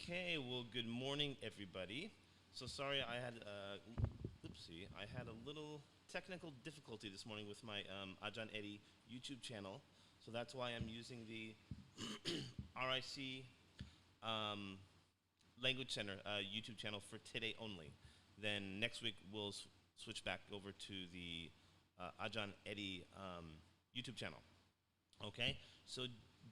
Okay, well, good morning, everybody. So sorry, I had I had a little technical difficulty this morning with my Ajarn Eddie YouTube channel. So that's why I'm using the RIC Language Center YouTube channel for today only. Then next week we'll switch back over to the Ajarn Eddie YouTube channel. Okay, so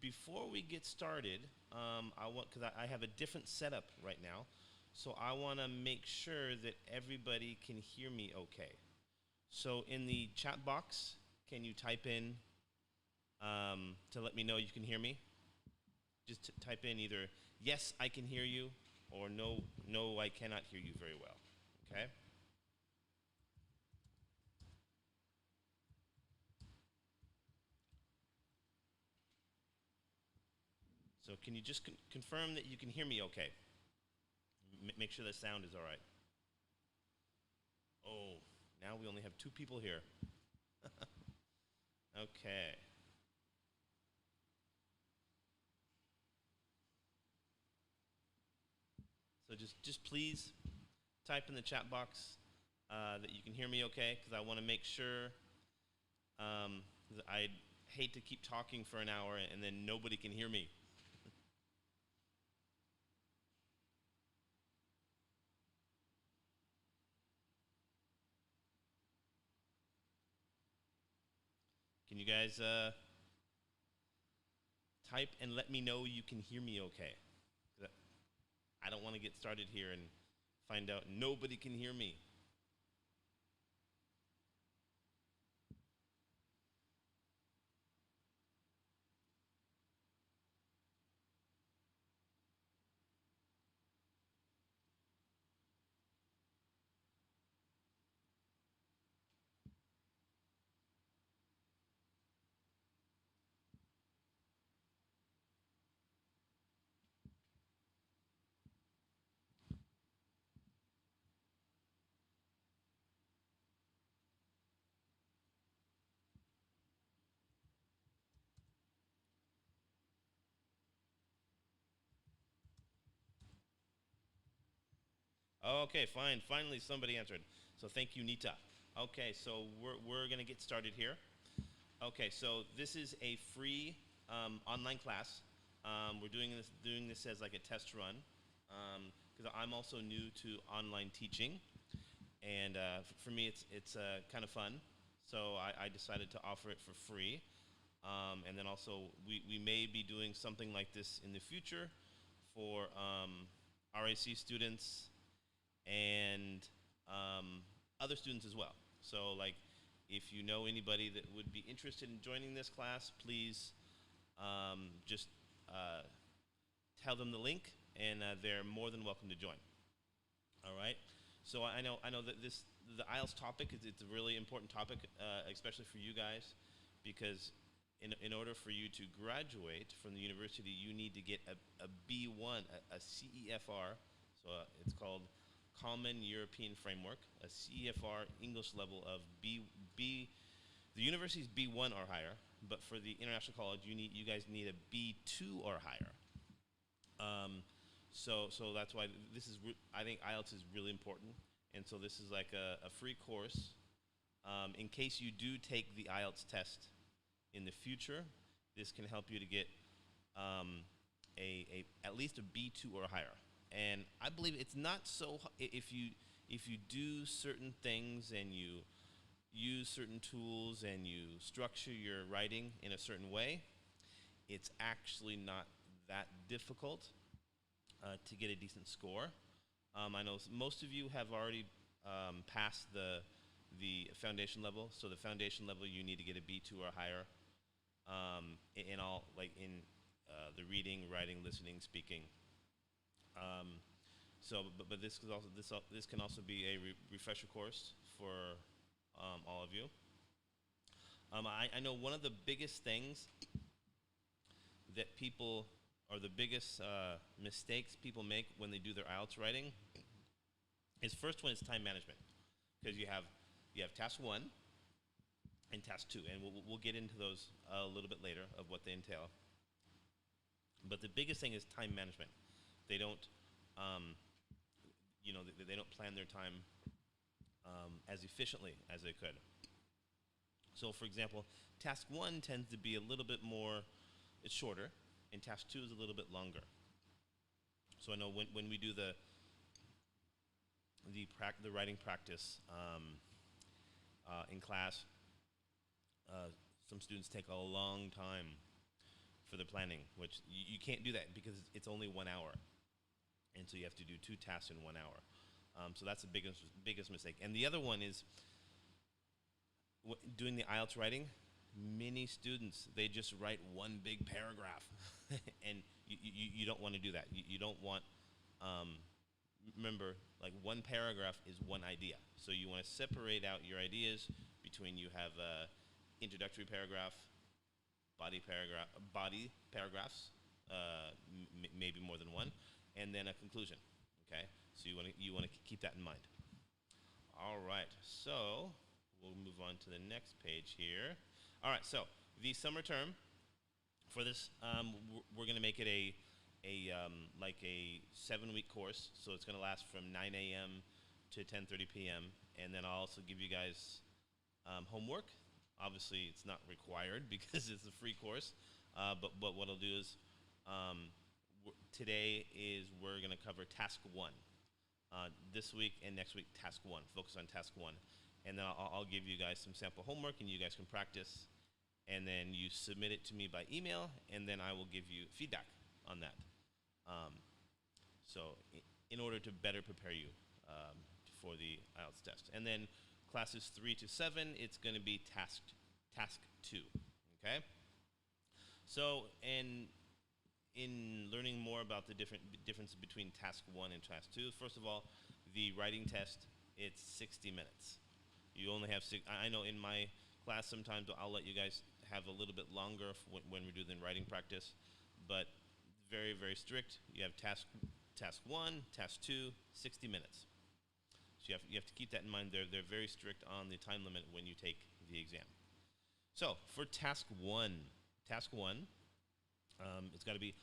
before we get started, because I have a different setup right now, so I want to make sure that everybody can hear me okay. So in the chat box, can you type in to let me know you can hear me? Just type in either yes, I can hear you, or no, I cannot hear you very well. Okay. So can you just confirm that you can hear me okay? Make sure the sound is all right. Oh, now we only have 2 people here. Okay. So just please type in the chat box that you can hear me okay, because I want to make sure. I'd hate to keep talking for an hour and then nobody can hear me. Can you guys type and let me know you can hear me okay? I don't want to get started here and find out nobody can hear me. Okay, fine. Finally, somebody answered. So thank you, Nita. Okay, so we're going to get started here. Okay, so this is a free online class. We're doing this as like a test run because I'm also new to online teaching, and for me it's kind of fun. So I decided to offer it for free, and then also we may be doing something like this in the future for RAC students and other students as well. So like, if you know anybody that would be interested in joining this class, please just tell them the link, and they're more than welcome to join. All right. So I know that the IELTS topic it's a really important topic, especially for you guys, because in order for you to graduate from the university, you need to get a B1, a CEFR. So it's called Common European Framework, a CEFR English level of B. The university's B1 or higher, but for the international college, you guys need a B2 or higher. So that's why I think IELTS is really important, and so this is like a free course in case you do take the IELTS test in the future. This can help you to get at least a B2 or higher. And I believe it's not so if you do certain things and you use certain tools and you structure your writing in a certain way, it's actually not that difficult to get a decent score. I know most of you have already passed the foundation level. So the foundation level, you need to get a B2 or higher in all, like in the reading, writing, listening, speaking. But this can also be a refresher course for all of you. I know one of the biggest things that people, or the biggest mistakes people make when they do their IELTS writing, is first one is time management, because you have task 1 and task 2, and we'll get into those a little bit later of what they entail. But the biggest thing is time management. They don't um, they don't plan their time as efficiently as they could. So, for example, task 1 tends to be a little bit more, it's shorter, and task 2 is a little bit longer. So I know when we do the writing practice in class, some students take a long time for the planning, which you can't do that because it's only 1 hour. And so you have to do 2 tasks in 1 hour. So that's the biggest mistake. And the other one is doing the IELTS writing. Many students, they just write one big paragraph. And you don't want to do that. You don't want, remember, like one paragraph is one idea. So you want to separate out your ideas between you have a introductory paragraph, body paragraphs, maybe more than one, and then a conclusion. Okay, so you want to keep that in mind. All right, so we'll move on to the next page here. All right, so the summer term for this, we're going to make it like a 7-week course. So it's going to last from 9 a.m. to 10:30 p.m. And then I'll also give you guys homework. Obviously, it's not required because it's a free course. But what I'll do is today we're going to cover task 1. This week and next week, task 1. Focus on task 1. And then I'll give you guys some sample homework, and you guys can practice. And then you submit it to me by email, and then I will give you feedback on that. So in order to better prepare you for the IELTS test. And then classes 3 to 7, it's going to be task 2. Okay? So in learning more about the difference between task 1 and task 2, first of all, the writing test, it's 60 minutes. You only have I know in my class sometimes I'll let you guys have a little bit longer when we do the writing practice, but very, very strict. You have task 1, task 2, 60 minutes. So you have to keep that in mind. They're very strict on the time limit when you take the exam. So for task 1, it's got to be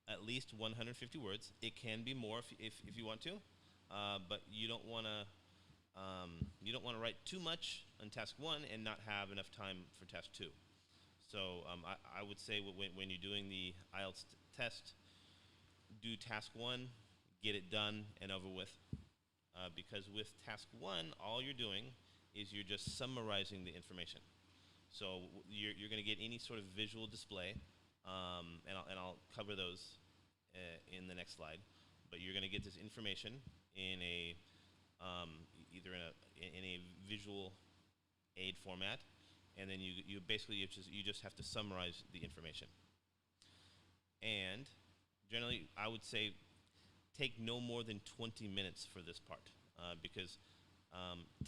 at least 150 words. It can be more if you want to, but you don't want to write too much on task 1 and not have enough time for task 2. So I would say when you're doing the IELTS test, do task 1, get it done and over with. Because with task 1, all you're doing is you're just summarizing the information. So you're going to get any sort of visual display, and I'll cover those in the next slide. But you're going to get this information in either in a visual aid format, and then you basically just have to summarize the information. And generally, I would say take no more than 20 minutes for this part, because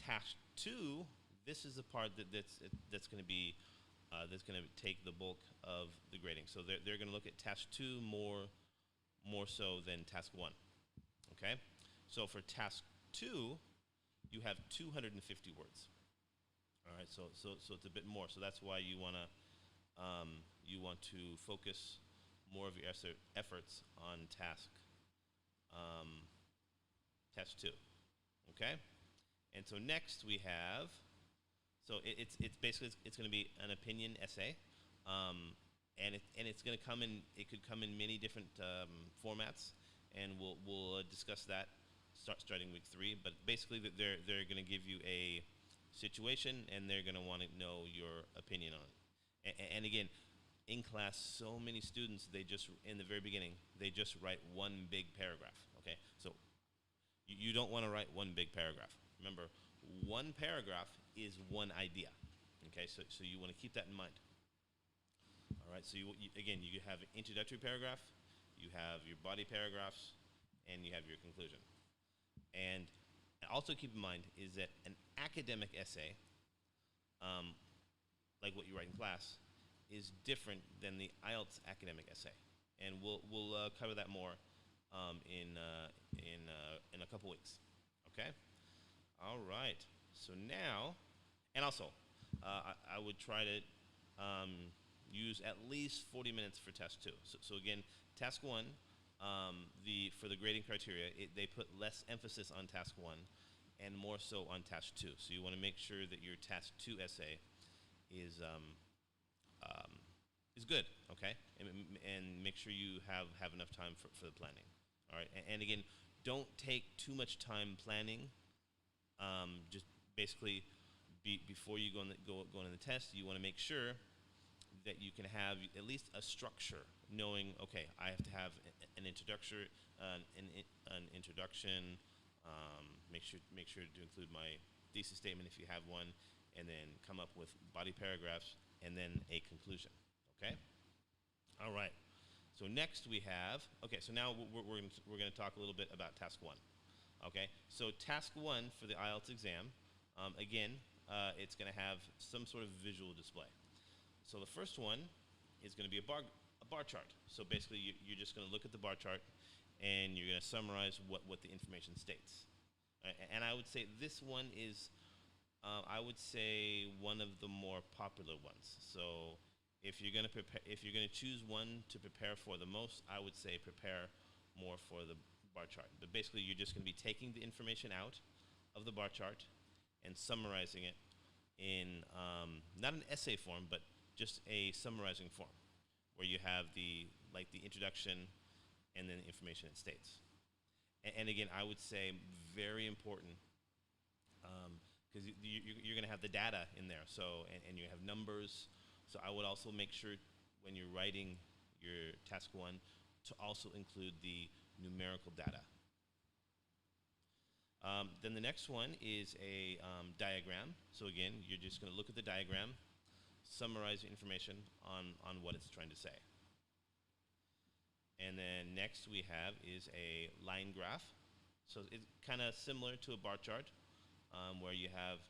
task 2, this is the part that's going to take the bulk of the grading. So they're going to look at task 2 more so than task 1. Okay, so for task 2, you have 250 words. All right, so it's a bit more. So that's why you want to focus more of your efforts on task 2. Okay, and so next we have. So it's basically going to be an opinion essay, and it's going to come in. It could come in many different formats, and we'll discuss that starting week 3. But basically, they're going to give you a situation, and they're going to want to know your opinion on it. And again, in class, so many students, they just in the very beginning they just write one big paragraph. Okay, so you don't want to write one big paragraph. Remember, one paragraph is one idea. Okay, so you want to keep that in mind. All right, so you have an introductory paragraph, you have your body paragraphs, and you have your conclusion. And also keep in mind is that an academic essay, like what you write in class, is different than the IELTS academic essay, and we'll cover that more in a couple weeks. Okay. All right. So now, and also, I would try to use at least 40 minutes for task 2. So again, task 1, for the grading criteria, they put less emphasis on task 1 and more so on task 2. So you want to make sure that your task 2 essay is um, is good, okay? And make sure you have enough time for the planning. All right, and again, don't take too much time planning. Just basically, before you go into the test, you want to make sure that you can have at least a structure, knowing, okay, I have to have an introduction, make sure to include my thesis statement if you have one, and then come up with body paragraphs, and then a conclusion. Okay. All right. So next we have, okay, so now we're going to talk a little bit about task 1. Okay. So task 1 for the IELTS exam, again, it's going to have some sort of visual display. So the first one is going to be a bar chart. So basically, you're just going to look at the bar chart, and you're going to summarize what the information states. And I would say this one is, I would say, one of the more popular ones. So if you're going to choose one to prepare for the most, I would say prepare more for the bar chart. But basically, you're just going to be taking the information out of the bar chart and summarizing it in not an essay form, but just a summarizing form, where you have the introduction and then the information it states. And again, I would say very important, because you're going to have the data in there. So and you have numbers. So I would also make sure when you're writing your task 1 to also include the numerical data. Then the next one is a diagram. So again, you're just going to look at the diagram, summarize the information on what it's trying to say. And then next we have is a line graph. So it's kind of similar to a bar chart, where you have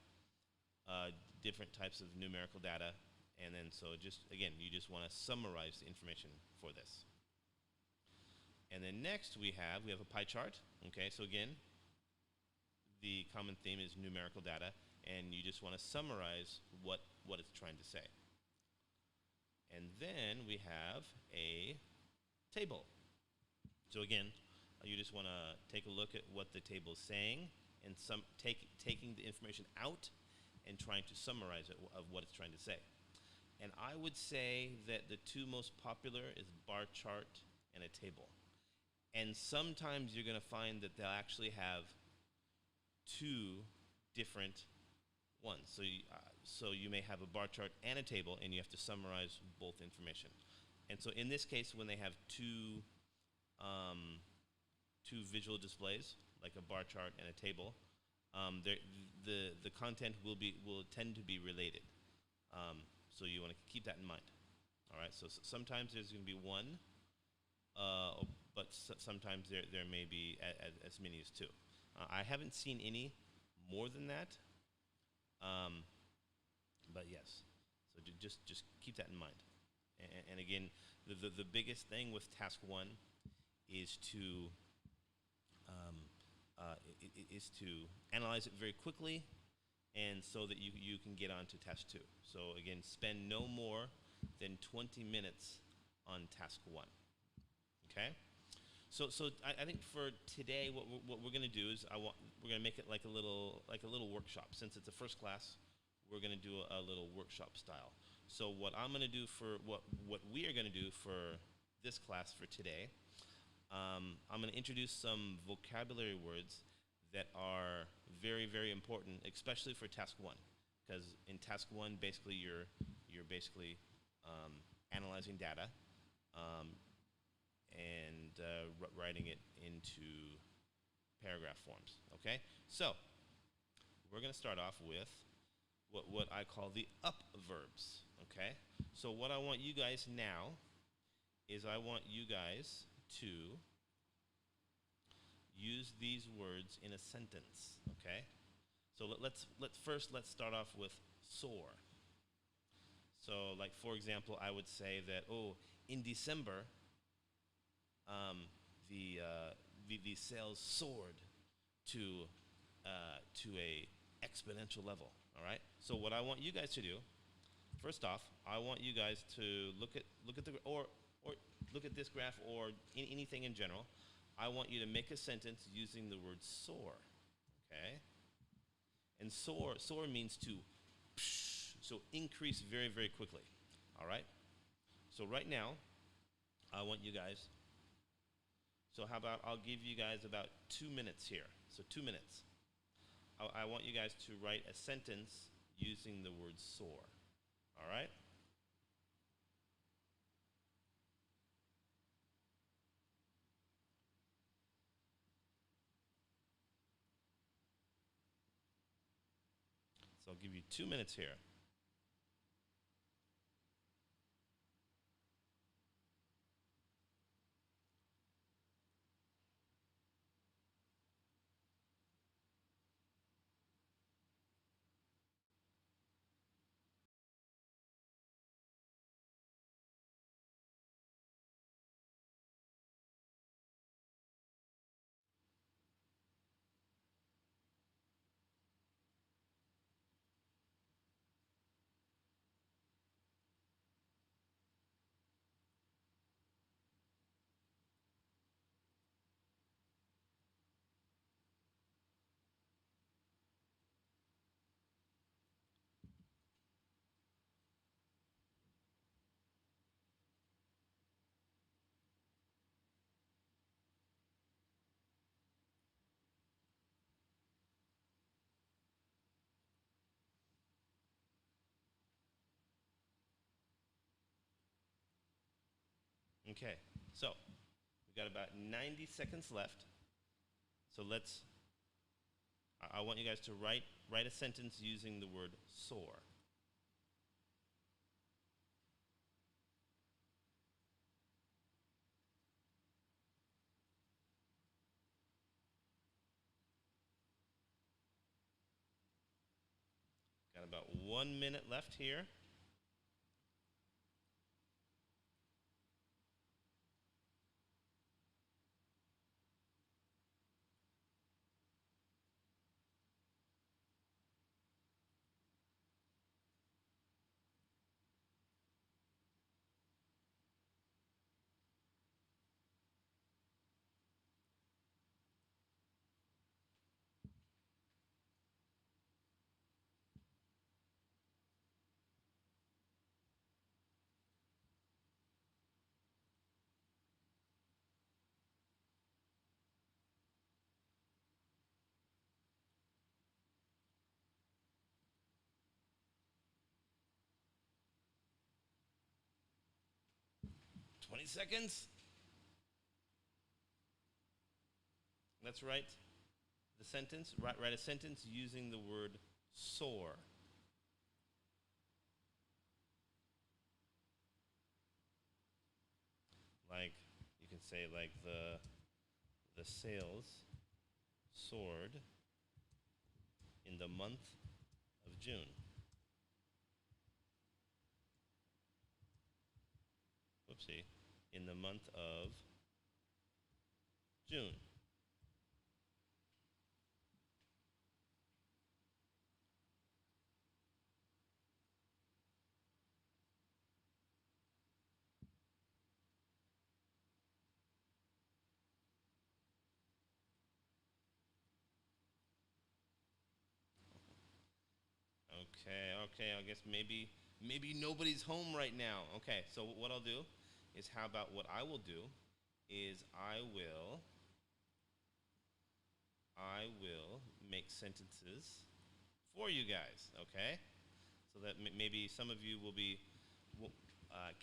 different types of numerical data. And then so just, again, you just want to summarize the information for this. And then next we have a pie chart. Okay, so again, the common theme is numerical data, and you just want to summarize what it's trying to say. And then we have a table. So again, you just want to take a look at what the table is saying, and taking the information out and trying to summarize it of what it's trying to say. And I would say that the two most popular is bar chart and a table. And sometimes you're going to find that they'll actually have two different ones. So you may have a bar chart and a table, and you have to summarize both information. And so in this case, when they have two visual displays, like a bar chart and a table, the content will tend to be related. So you want to keep that in mind. All right. So sometimes there's going to be one, but sometimes there may be as many as 2. I haven't seen any more than that, but yes. So just keep that in mind. And again, the biggest thing with task 1 is to analyze it very quickly, and so that you can get on to task 2. So again, spend no more than 20 minutes on task 1. Okay. So I think for today, what we're going to do is we're going to make it like a little workshop. Since it's a first class, we're going to do a little workshop style. So what I'm going to do for what we are going to do for this class for today, I'm going to introduce some vocabulary words that are very, very important, especially for task 1, because in task 1, basically you're basically analyzing data and writing it into paragraph forms. Okay, so we're going to start off with what I call the up verbs. Okay, so what I want you guys now is I want you guys to use these words in a sentence. Okay, so let's start off with soar. So like, for example, I would say that, in December, the sales soared to a exponential level. All right. So what I want you guys to do, first off, I want you guys to look at the look at this graph or anything in general, I want you to make a sentence using the word soar, okay? And soar means to, so increase very, very quickly, all right? So right now, I want you guys, so how about I'll give you guys about 2 minutes here. So 2 minutes. I want you guys to write a sentence using the word soar, all right? So I'll give you 2 minutes here. Okay, so we've got about 90 seconds left. So I want you guys to write a sentence using the word soar. Got about 1 minute left here. Twenty seconds. Let's write the sentence. Write a sentence using the word soar. Like, you can say like the sales soared in the month of June. Whoopsie. In the month of June. Okay, I guess maybe nobody's home right now. Okay, so what I'll do is how about what I will do is I will make sentences for you guys, okay? So that maybe some of you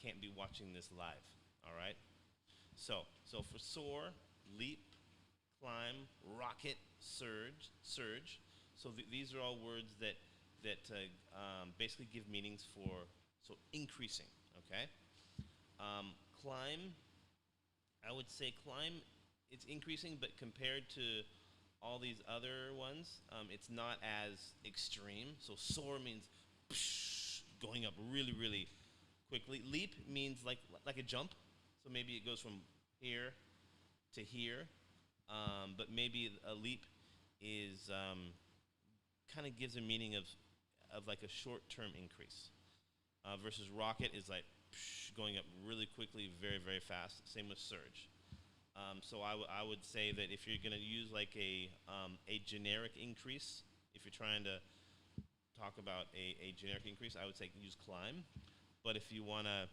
can't be watching this live, all right? So for soar, leap, climb, rocket, surge. So these are all words that basically give meanings for increasing. Okay. Climb. I would say climb. It's increasing, but compared to all these other ones, it's not as extreme. So soar means going up really, really quickly. Leap means like a jump. So maybe it goes from here to here. But maybe a leap is kind of gives a meaning of like a short-term increase. Versus rocket is like going up really quickly, very, very fast. Same with surge. So I would say that if you're going to use like a generic increase, if you're trying to talk about a generic increase, I would say use climb. But if you want to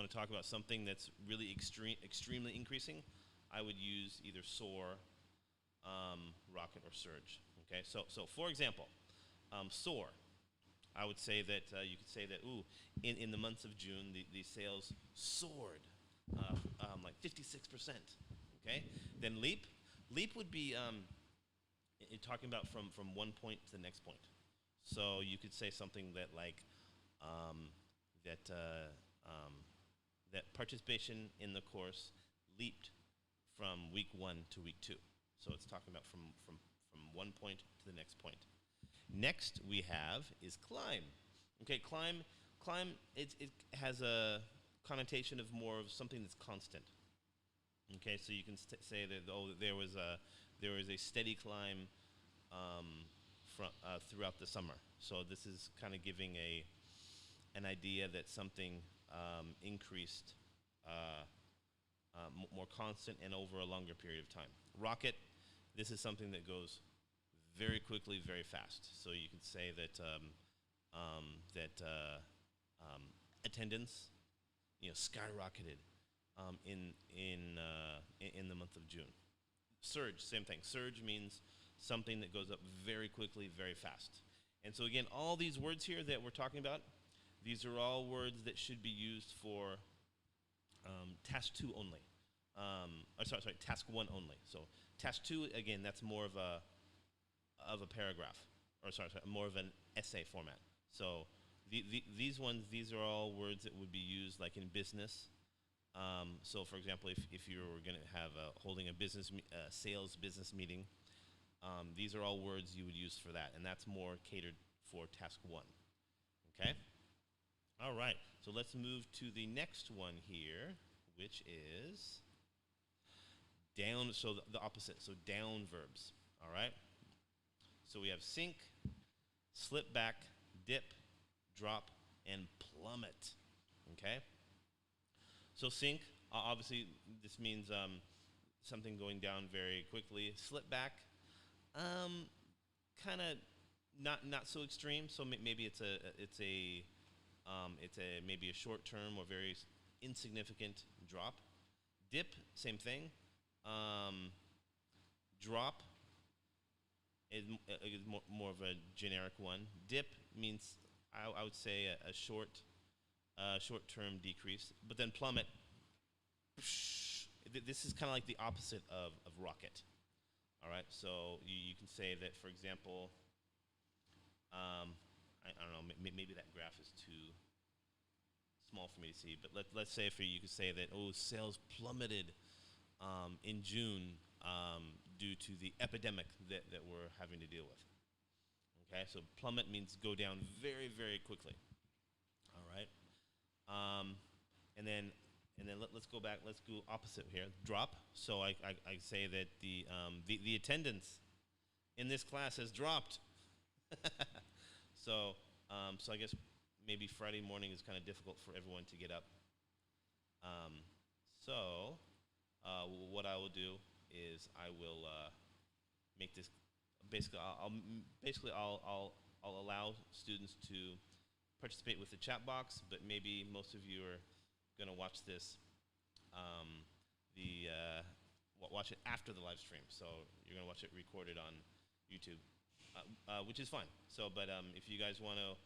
talk about something that's really extremely increasing, I would use either soar, rocket, or surge. Okay, so for example, soar. I would say that you could say that in the months of June the sales soared like 56%. Okay, then leap would be talking about from one point to the next point. So you could say something that like that that participation in the course leaped from week 1 to week 2. So it's talking about from one point to the next point. Next we have is climb. Okay, climb. It has a connotation of more of something that's constant. Okay, so you can say that there was a steady climb throughout the summer. So this is kind of giving an idea that something increased more constant and over a longer period of time. Rocket. This is something that goes very quickly, very fast. So you could say that attendance, skyrocketed in the month of June. Surge, same thing. Surge means something that goes up very quickly, very fast. And so again, all these words here that we're talking about, these are all words that should be used for task 2 only. Sorry, task 1 only. So task 2, again, that's more of a paragraph, or more of an essay format. So these are all words that would be used like in business. So for example, if you were going to have holding a sales business meeting, these are all words you would use for that, and that's more catered for task 1. Okay? All right, so let's move to the next one here, which is down, so the opposite, so down verbs. All right? So we have sink, slip back, dip, drop, and plummet. Okay? So sink, obviously this means something going down very quickly. Slip back, kind of not so extreme. So maybe it's maybe a short term or very insignificant drop. Dip, same thing. Drop is more of a generic one. Dip means I would say a short-term decrease. But then plummet, this is kind of like the opposite of rocket. All right, so you can say that, for example, I don't know, maybe that graph is too small for me to see, but let's say you could say that, sales plummeted in June due to the epidemic that we're having to deal with. Okay, so plummet means go down very, very quickly. All right, and then let's go back. Let's go opposite here. Drop. So I say that the attendance in this class has dropped. So I guess maybe Friday morning is kind of difficult for everyone to get up. So what I will do is I will make this I'll allow students to participate with the chat box, but maybe most of you are going to watch this watch it after the live stream. So you're going to watch it recorded on YouTube, which is fine. So, but if you guys want to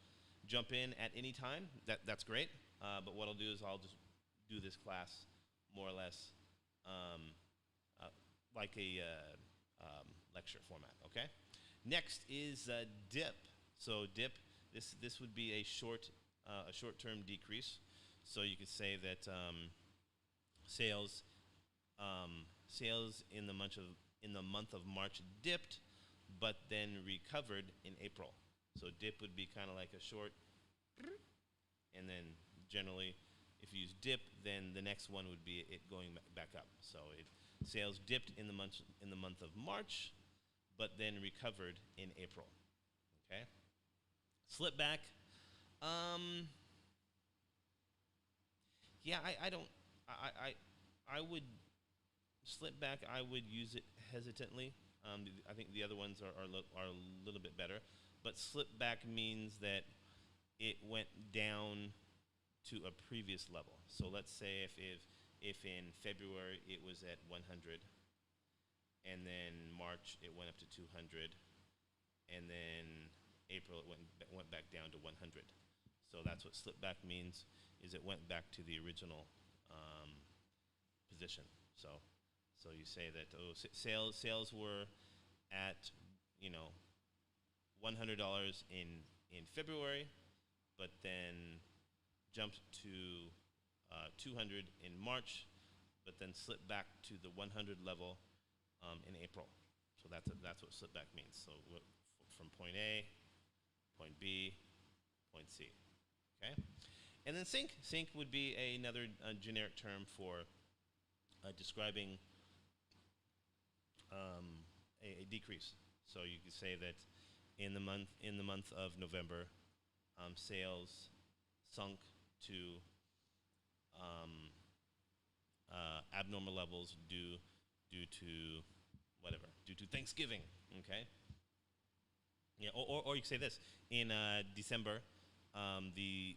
jump in at any time, that's great. But what I'll do is I'll just do this class more or less like a lecture format. Okay. Next is dip. So dip. This would be a short-term decrease. So you could say that sales in the month of March dipped, but then recovered in April. So dip would be kind of like a short, and then generally, if you use dip, then the next one would be it going back up. So sales dipped in the month of March, but then recovered in April. Okay. Slip back. Yeah, I don't. I would slip back. I would use it hesitantly. I think the other ones are a little bit better, but slip back means that it went down to a previous level. So let's say if in February it was at 100, and then March it went up to 200, and then April it went back down to 100. So that's what slip back means, is it went back to the original position. So you say that sales were at $100 in February, but then jumped to 200 in March, but then slipped back to the 100 level in April. So that's what slip back means. So from point A, point B, point C. Okay, and then sink. Sink would be another generic term for describing a decrease. So you could say that in the month of November, sales sunk to abnormal levels due to Thanksgiving. Okay. Yeah. Or you could say this: in December, the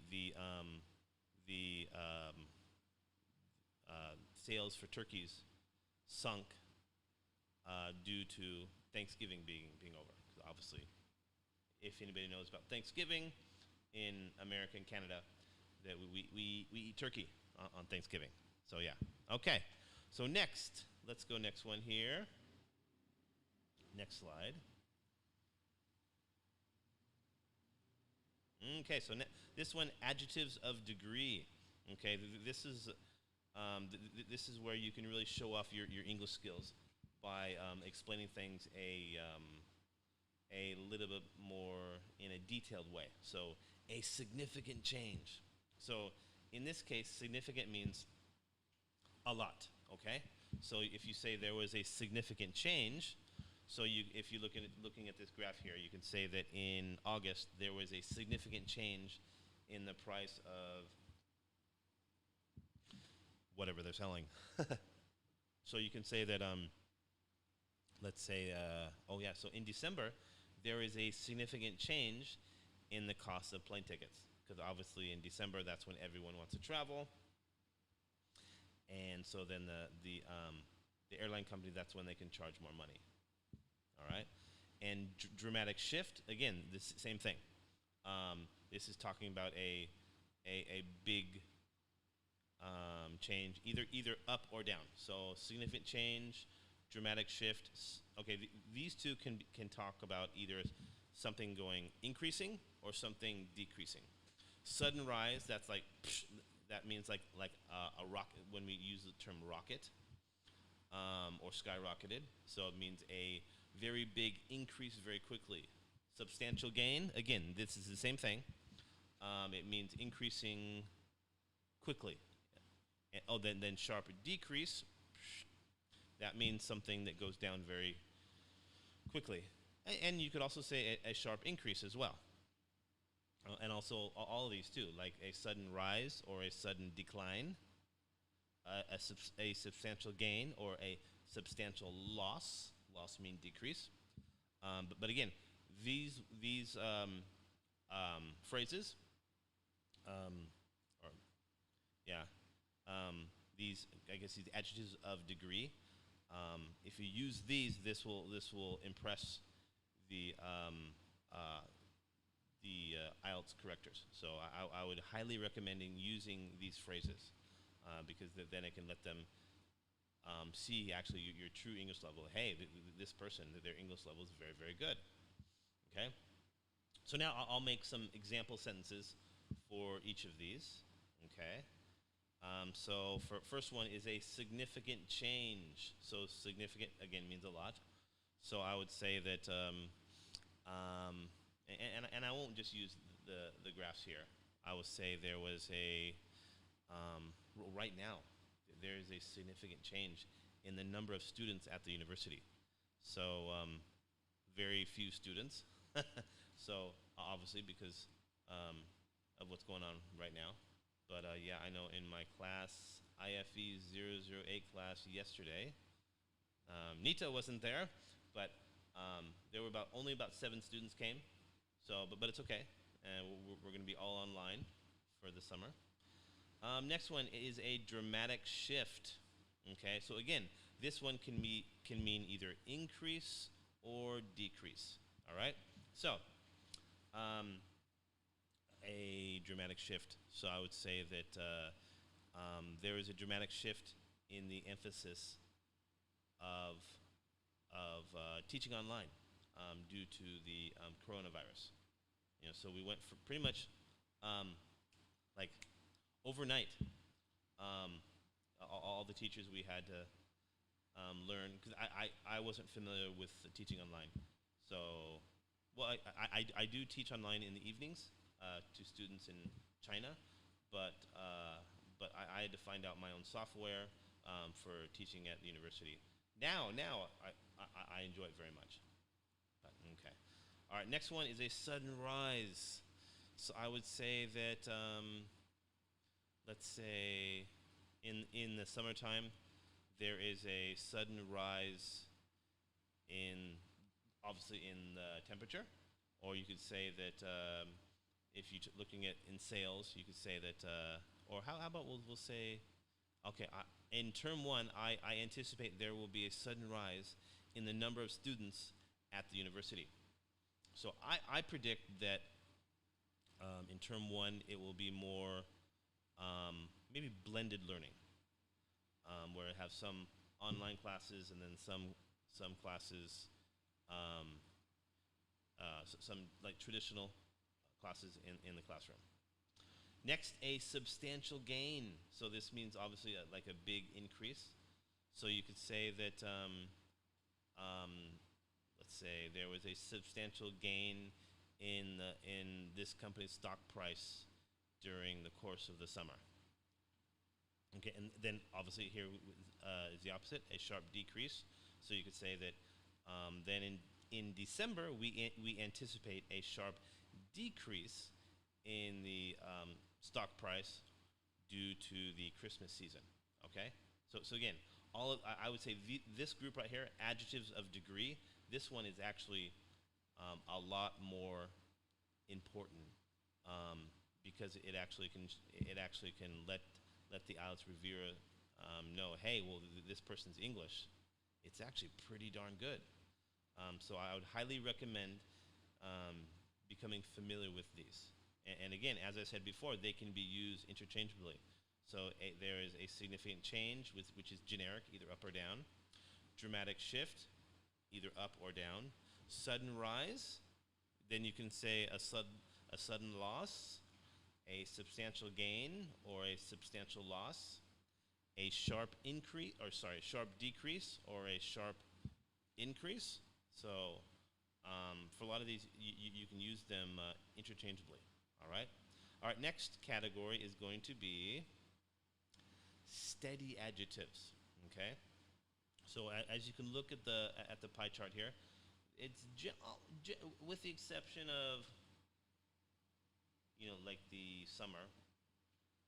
sales for turkeys sunk due to Thanksgiving being over. 'Cause obviously, if anybody knows about Thanksgiving in America and Canada, that we eat turkey on Thanksgiving. So yeah. Okay. So next, let's go next one here. Next slide. Okay. So this one, adjectives of degree. Okay. This is this is where you can really show off your English skills by explaining things a little bit more in a detailed way. So a significant change. So in this case, significant means a lot. Okay. So if you say there was a significant change, so if you looking at this graph here, you can say that in August there was a significant change in the price of whatever they're selling. So you can say that, let's say, so in December, there is a significant change in the cost of plane tickets. Because obviously in December, that's when everyone wants to travel. And so then the airline company, that's when they can charge more money. All right? And dramatic shift, again, this same thing. This is talking about a big change, either up or down. So significant change, dramatic shift. Okay, these two can talk about either something going increasing or something decreasing. Sudden rise, that's like that means like a rocket when we use the term rocket or skyrocketed. So it means a very big increase very quickly. Substantial gain, again, this is the same thing. It means increasing quickly. Then sharp decrease, that means something that goes down very quickly. And you could also say a sharp increase as well. And also all of these too, like a sudden rise or a sudden decline, a substantial gain or a substantial loss. Loss means decrease. But again, these phrases, these adjectives of degree. If you use these, this will impress the IELTS correctors. So I would highly recommend using these phrases because then it can let them see actually your true English level. Hey, this person, their English level is very, very good. Okay. So now I'll make some example sentences for each of these. Okay. So first one is a significant change. So significant, again, means a lot. So I would say that, and I won't just use the graphs here. I would say there was right now, there is a significant change in the number of students at the university. So very few students. So obviously because of what's going on right now. But yeah, I know in my class, IFE 008 class yesterday, Nita wasn't there, but there were only about 7 students came. So, but it's okay, and we're going to be all online for the summer. Next one is a dramatic shift. Okay, so again, this one can mean either increase or decrease. All right, so a dramatic shift. So I would say that there is a dramatic shift in the emphasis of teaching online due to the coronavirus. So we went for pretty much like overnight. All the teachers we had to learn, because I wasn't familiar with teaching online. So, well, I do teach online in the evenings to students in China, but I had to find out my own software for teaching at the university. Now I enjoy it very much. But, okay. All right, next one is a sudden rise. So I would say that, let's say, in the summertime, there is a sudden rise obviously in the temperature, or you could say that if you're looking at in sales, you could say that, or how about we'll say, okay, in term 1, I anticipate there will be a sudden rise in the number of students at the university. So I predict that in term 1 it will be more maybe blended learning, where I have some online classes and then some classes, some like traditional classes in the classroom. Next, a substantial gain. So this means obviously like a big increase. So you could say that, let's say there was a substantial gain in this company's stock price during the course of the summer. Okay, and then obviously here is the opposite, a sharp decrease. So you could say that then in December we anticipate a sharp decrease in the stock price due to the Christmas season. Okay, so again, I would say this group right here, adjectives of degree, this one is actually a lot more important because it actually can let the IELTS reviewer know, hey, well, this person's English, it's actually pretty darn good. So I would highly recommend becoming familiar with these. And again, as I said before, they can be used interchangeably. So there is a significant change, which is generic, either up or down. Dramatic shift, either up or down. Sudden rise, then you can say a sudden loss, a substantial gain, or a substantial loss. A sharp sharp decrease, or a sharp increase. So for a lot of these, you can use them interchangeably. All right. Next category is going to be steady adjectives. Okay. So as you can look at the pie chart here, it's with the exception of like the summer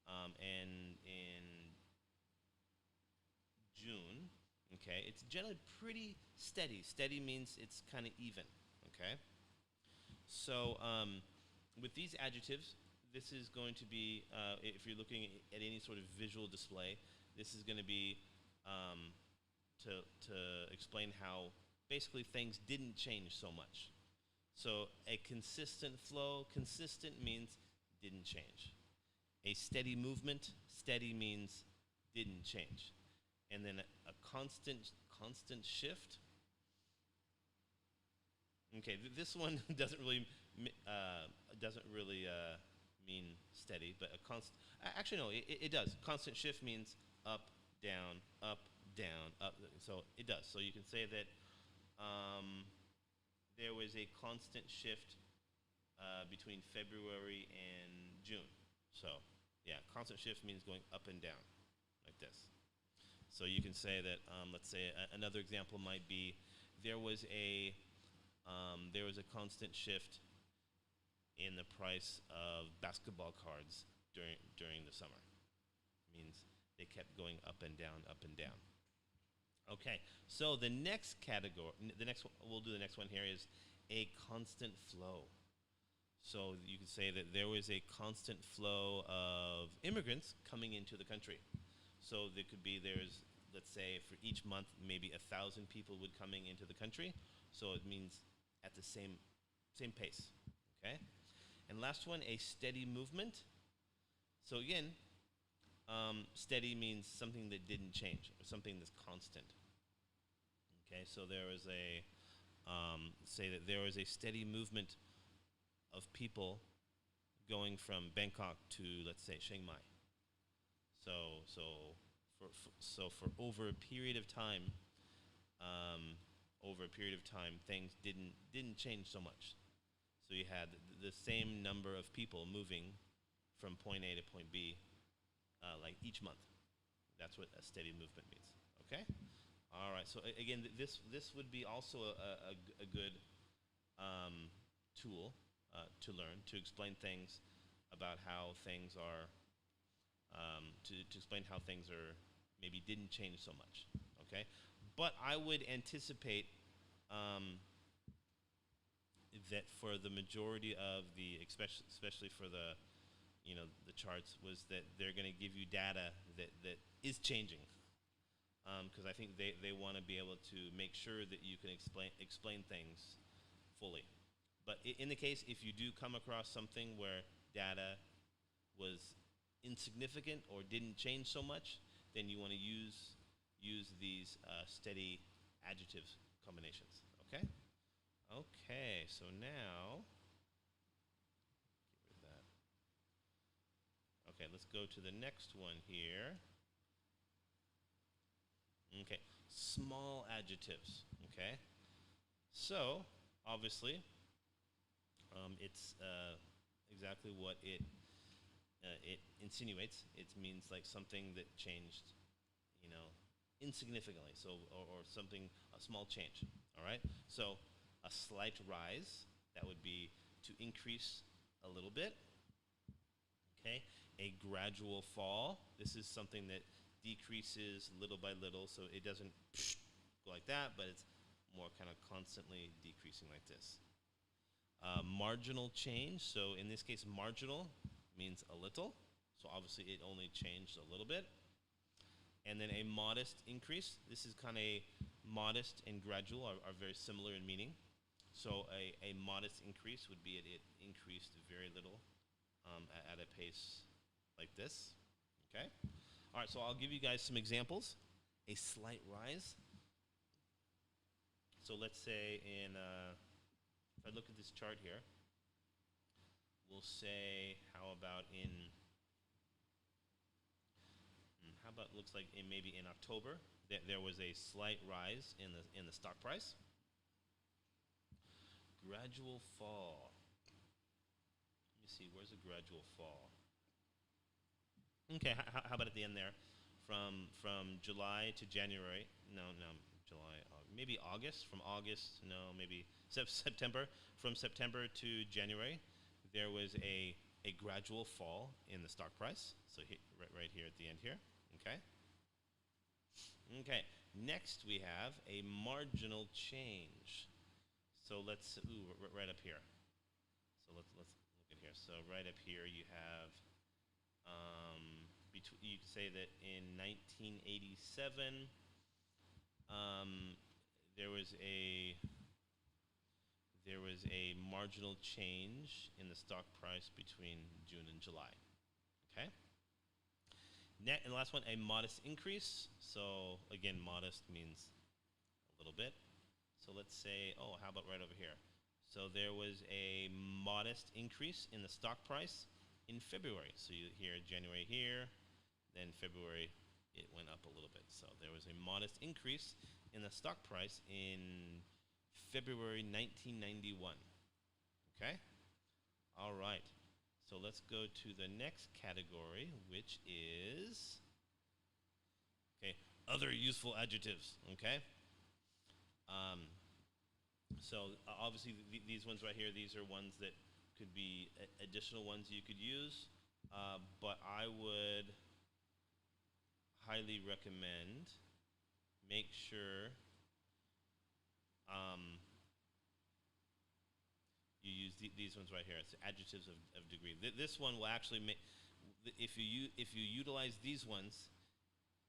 and in June. Okay, it's generally pretty steady. Steady means it's kind of even. Okay. So with these adjectives, this is going to be, if you're looking at any sort of visual display, this is going to be to explain how basically things didn't change so much. So a consistent flow, consistent means didn't change. A steady movement, steady means didn't change. And then a constant shift. Okay, this one doesn't really mean steady, but a constant. Actually, no, it does. Constant shift means up, down, up, down, up. So it does. So you can say that there was a constant shift between February and June. So yeah, constant shift means going up and down, like this. So you can say that. Let's say another example might be there was a constant shift in the price of basketball cards during the summer. Means they kept going up and down, up and down. Okay, so the next category, we'll do the next one here is a constant flow. So you could say that there was a constant flow of immigrants coming into the country. So there's, let's say, for each month, maybe 1,000 people would coming into the country. So it means at the same pace. Okay, and last one, a steady movement. So again, steady means something that didn't change, or something that's constant. Okay, so there was say that there was a steady movement of people going from Bangkok to, let's say, Chiang Mai. So for over a period of time, things didn't change so much. So you had the same number of people moving from point A to point B, like each month. That's what a steady movement means. Okay. All right. So again, this would be also a good tool to learn, to explain things about how things are, to explain how things are maybe didn't change so much. Okay. But I would anticipate that for the majority of especially for the the charts, was that they're going to give you data that is changing, because I think they want to be able to make sure that you can explain things fully. But in the case, if you do come across something where data was insignificant or didn't change so much, then you want to use these steady adjectives combinations. Okay? Okay, so now, get rid of that. Okay, let's go to the next one here. Okay, small adjectives. Okay, so obviously, it's exactly what it insinuates. It means like something that changed, insignificantly. So or something, a small change. All right. So a slight rise, that would be to increase a little bit. Okay. A gradual fall. This is something that decreases little by little, so it doesn't go like that, but it's more kind of constantly decreasing like this. Marginal change. So in this case, marginal means a little. So obviously it only changed a little bit. And then a modest increase. This is kind of modest and gradual are very similar in meaning. So a modest increase would be it increased very little at a pace like this. Okay? All right, so I'll give you guys some examples. A slight rise. So let's say if I look at this chart here, we'll say, how about looks like maybe in October, that there was a slight rise in the stock price. Gradual fall. Let me see, where's a gradual fall? Okay, how about at the end there? From July to January. No, July, maybe August. From August, no, maybe September. From September to January, there was a gradual fall in the stock price. So right here at the end here. Okay. Okay. Next we have a marginal change. So let's right up here. So let's look at here. So right up here you have you could say that in 1987 there was a marginal change in the stock price between June and July. Okay. And the last one, a modest increase. So again, modest means a little bit. So let's say, how about right over here? So there was a modest increase in the stock price in February. So you hear January here, then February it went up a little bit. So there was a modest increase in the stock price in February 1991. Okay? All right. So let's go to the next category, which is, other useful adjectives. Okay? So obviously these ones right here, these are ones that could be additional ones you could use. but I would highly recommend make sure you use these ones right here. It's adjectives of degree. This one will actually make, if you utilize these ones,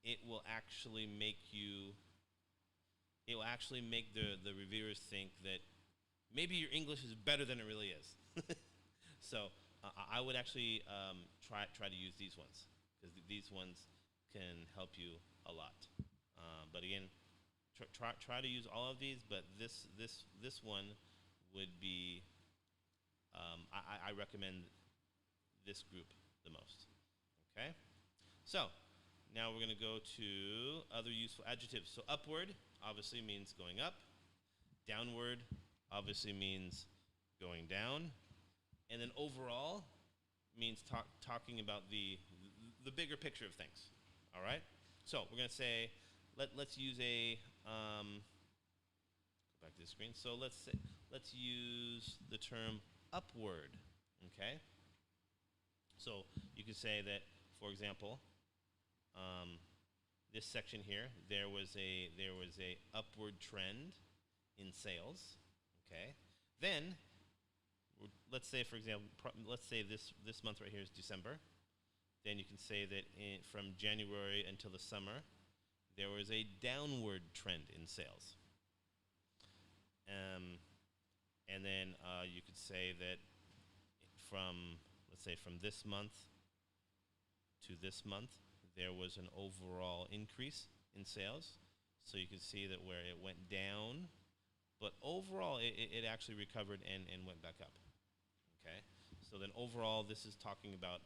it will actually make the reviewers think that maybe your English is better than it really is. So I would actually try to use these ones, because these ones can help you a lot. But again, try to use all of these, but this one would be, I recommend this group the most. Okay? So now we're going to go to other useful adjectives. So upward obviously means going up. Downward obviously means going down. And then overall means talking about the bigger picture of things. All right? So we're going to say, let's use a, go back to the screen. So let's use the term upward. Okay? So you could say that, for example, this section here, there was a upward trend in sales. Okay? Then let's say, for example, let's say this month right here is December. Then you can say that from January until the summer, there was a downward trend in sales. And then you could say that let's say from this month to this month, there was an overall increase in sales. So you can see that where it went down, but overall it actually recovered and went back up. Okay? So then overall, this is talking about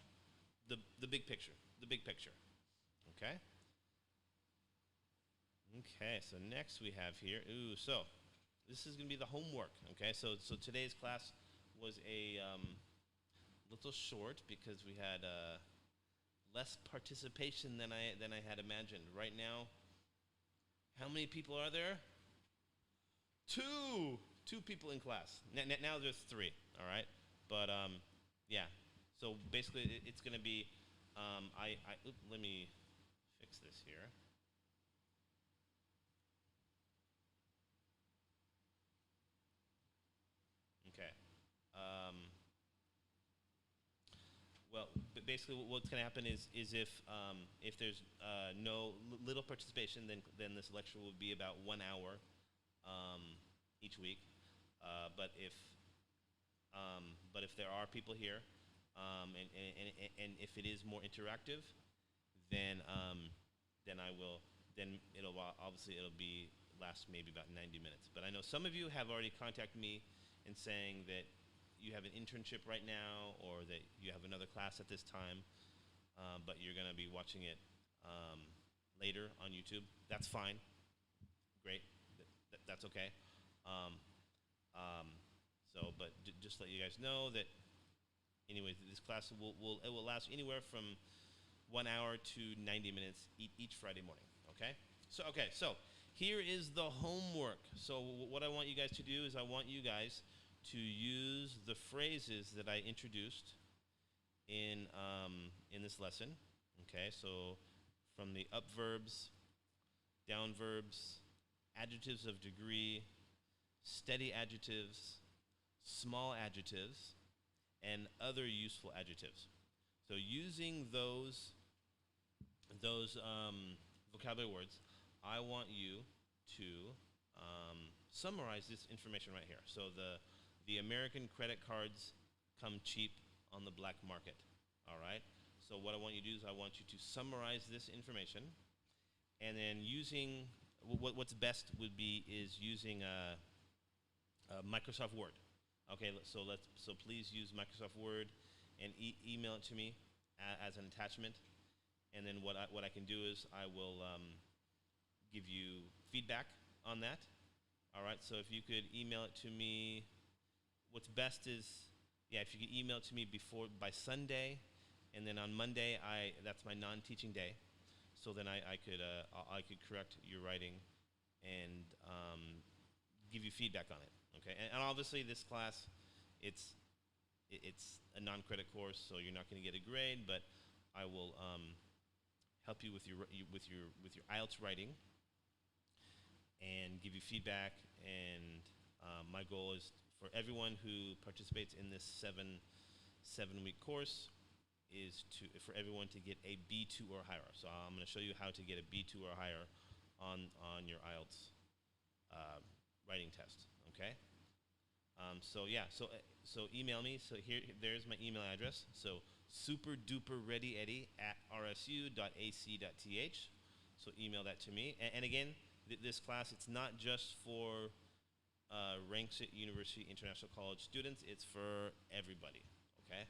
the big picture. The big picture. Okay? Okay, so next we have here, so this is going to be the homework. Okay, so today's class was a little short because we had less participation than I had imagined. Right now, how many people are there? Two people in class. Now there's 3. All right, but yeah. So basically, it's going to be let me fix this here. Okay. Well, basically, what's going to happen is if there's little participation, then this lecture will be about 1 hour each week. But if there are people here, and if it is more interactive, then it'll be last maybe about 90 minutes. But I know some of you have already contacted me in saying that you have an internship right now, or that you have another class at this time, but you're going to be watching it later on YouTube. That's fine. Great. That's okay. But just let you guys know that, anyways, this class will last anywhere from 1 hour to 90 minutes each Friday morning. Okay? So here is the homework. So what I want you guys to do is I want you guys to use the phrases that I introduced in this lesson. Okay, so from the up verbs, down verbs, adjectives of degree, steady adjectives, small adjectives, and other useful adjectives. So using those vocabulary words, I want you to summarize this information right here. So the American credit cards come cheap on the black market. All right? So what I want you to do is I want you to summarize this information, and then using what's best would be is using Microsoft Word. Okay, so please use Microsoft Word and email it to me as an attachment, and then what I can do is I will give you feedback on that. All right, so if you could email it to me, what's best is, if you could email it to me by Sunday, and then on Monday that's my non-teaching day, so then I could correct your writing and give you feedback on it. Okay, and obviously this class, it's it's a non-credit course, so you're not going to get a grade, but I will help you with your IELTS writing and give you feedback. And my goal is for everyone who participates in this seven-week course is for everyone to get a B2 or higher. So I'm going to show you how to get a B2 or higher on your IELTS writing test. Okay. So yeah, so email me. So there's my email address. So superduperreadyeddie@rsu.ac.th. So email that to me. And again, this class, it's not just for Rangsit University International College students. It's for everybody. Okay.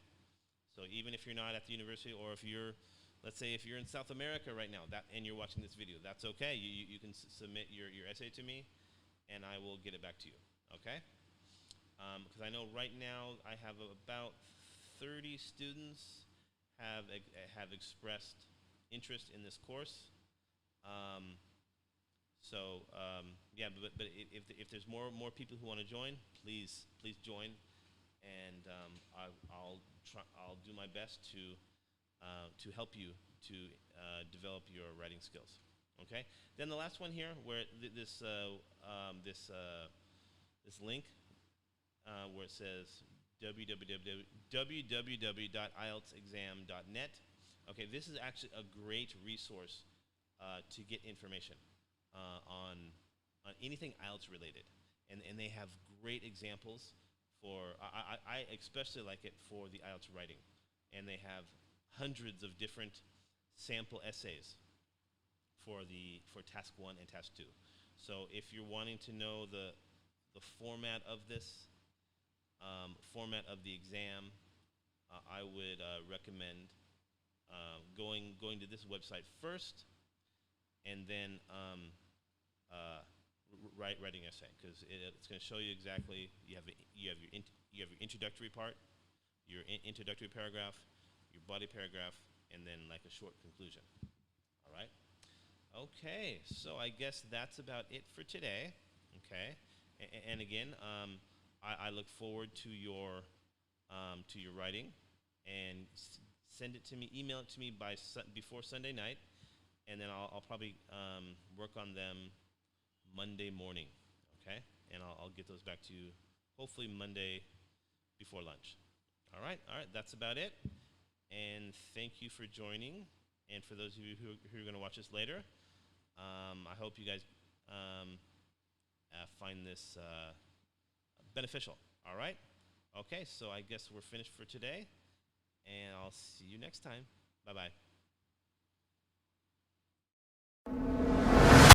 So even if you're not at the university, or if you're, let's say if you're in South America right now, and you're watching this video, that's okay. You can submit your essay to me, and I will get it back to you. Okay. Because I know right now I have about 30 students have expressed interest in this course. Yeah, but if there's more people who want to join, please join, and I'll do my best to help you to develop your writing skills. Okay. Then the last one here, where this link. Where it says www.ieltsexam.net. Okay, this is actually a great resource to get information on anything IELTS related, and they have great examples for. I especially like it for the IELTS writing, and they have hundreds of different sample essays for task 1 and task 2. So if you're wanting to know the format of this. Format of the exam, I would recommend going to this website first, and then writing essay, because it's going to show you exactly. You have your introductory part, your introductory paragraph, your body paragraph, and then like a short conclusion. All right. Okay. So I guess that's about it for today. Okay. And again. I look forward to your writing, and send it to me, email it to me before Sunday night, and then I'll probably work on them Monday morning, okay? And I'll get those back to you hopefully Monday before lunch. All right, that's about it. And thank you for joining, and for those of you who are going to watch this later, I hope you guys find this beneficial. All right. Okay, so I guess we're finished for today, and I'll see you next time. Bye-bye.